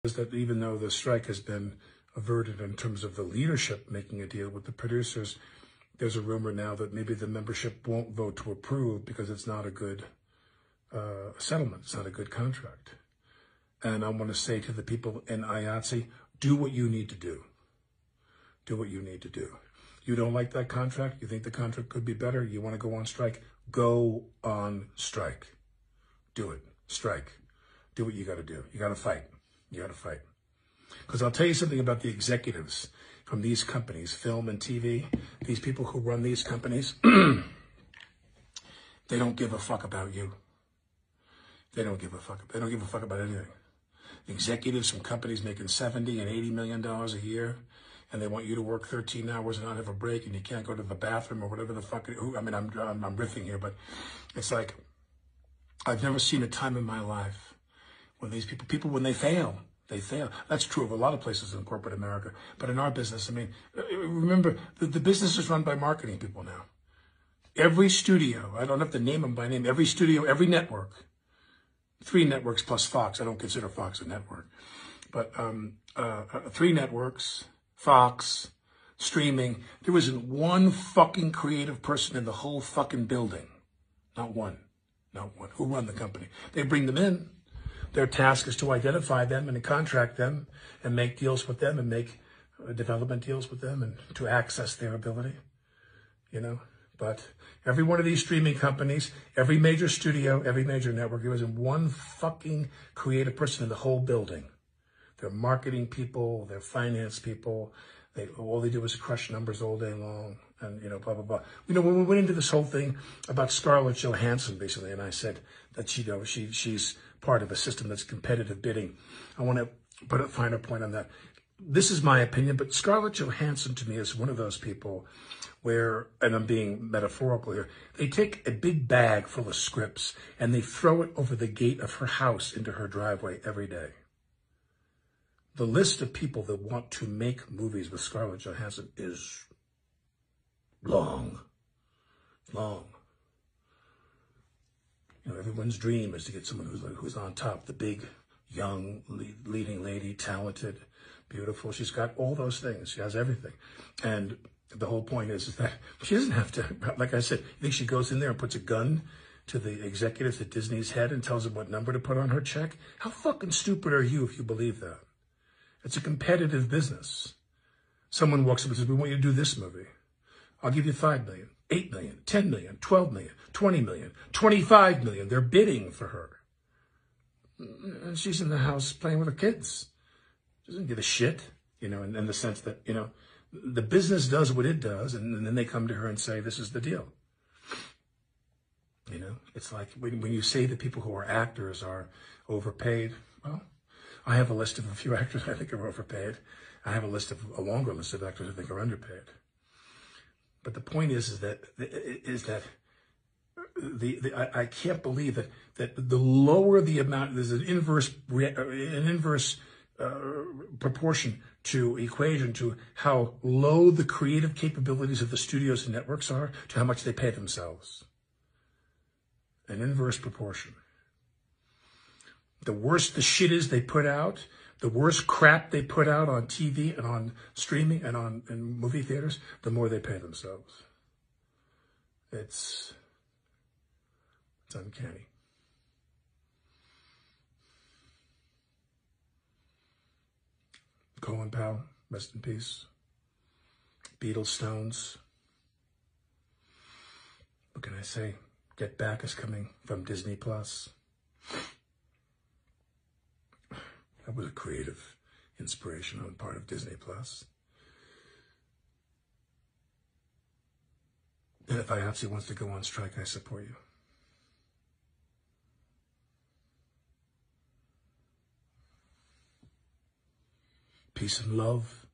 is that even though the strike has been averted in terms of the leadership making a deal with the producers, there's a rumor now that maybe the membership won't vote to approve because it's not a good settlement. It's not a good contract. And I want to say to the people in IATSE, do what you need to do. Do what you need to do. You don't like that contract? You think the contract could be better? You want to go on strike? Go on strike. Do it. Strike. Do what you got to do. You got to fight. You got to fight. Because I'll tell you something about the executives from these companies, film and TV, these people who run these companies, they don't give a fuck about you. They don't give a fuck. They don't give a fuck about anything. Executives from companies making $70 and $80 million a year, and they want you to work 13 hours and not have a break, and you can't go to the bathroom or whatever the fuck. I mean, I'm riffing here, but it's like, I've never seen a time in my life when these people when they fail. They fail. That's true of a lot of places in corporate America. But in our business, I mean, remember, the business is run by marketing people now. Every studio, I don't have to name them by name, every studio, every network, 3 networks plus Fox. I don't consider Fox a network. But 3 networks, Fox, streaming. There isn't one fucking creative person in the whole fucking building. Not one. Not one. Who run the company? They bring them in. Their task is to identify them and to contract them and make deals with them and make development deals with them and to access their ability, you know. But every one of these streaming companies, every major studio, every major network, there isn't one fucking creative person in the whole building. They're marketing people, they're finance people. All they do is crush numbers all day long and, you know, blah, blah, blah. You know, when we went into this whole thing about Scarlett Johansson recently, and I said that, you know, she's part of a system that's competitive bidding. I want to put a finer point on that. This is my opinion, but Scarlett Johansson to me is one of those people where, and I'm being metaphorical here, they take a big bag full of scripts and they throw it over the gate of her house into her driveway every day. The list of people that want to make movies with Scarlett Johansson is long, long. You know, everyone's dream is to get someone who's on top, the big, young, leading lady, talented, beautiful. She's got all those things. She has everything. And the whole point is that she doesn't have to, like I said, you think she goes in there and puts a gun to the executives at Disney's head and tells them what number to put on her check? How fucking stupid are you if you believe that? It's a competitive business. Someone walks up and says, we want you to do this movie. I'll give you $5 million, $8 million, $10 million, $12 million, $20 million, $25 million. They're bidding for her. And she's in the house playing with her kids. She doesn't give a shit, you know, in the sense that, you know, the business does what it does, and then they come to her and say, this is the deal. You know, it's like when you say that people who are actors are overpaid, well, I have a list of a few actors I think are overpaid. I have a longer list of actors I think are underpaid. But the point is that I can't believe that the lower the amount, there's an inverse proportion to equation to how low the creative capabilities of the studios and networks are to how much they pay themselves. An inverse proportion. The worse the shit is they put out, the worse crap they put out on TV and on streaming and in movie theaters, the more they pay themselves. It's uncanny. Colin Powell, rest in peace. Beatles, Stones. What can I say? Get Back is coming from Disney Plus. That was a creative inspiration on the part of Disney Plus. And if IATSE wants to go on strike, I support you. Peace and love.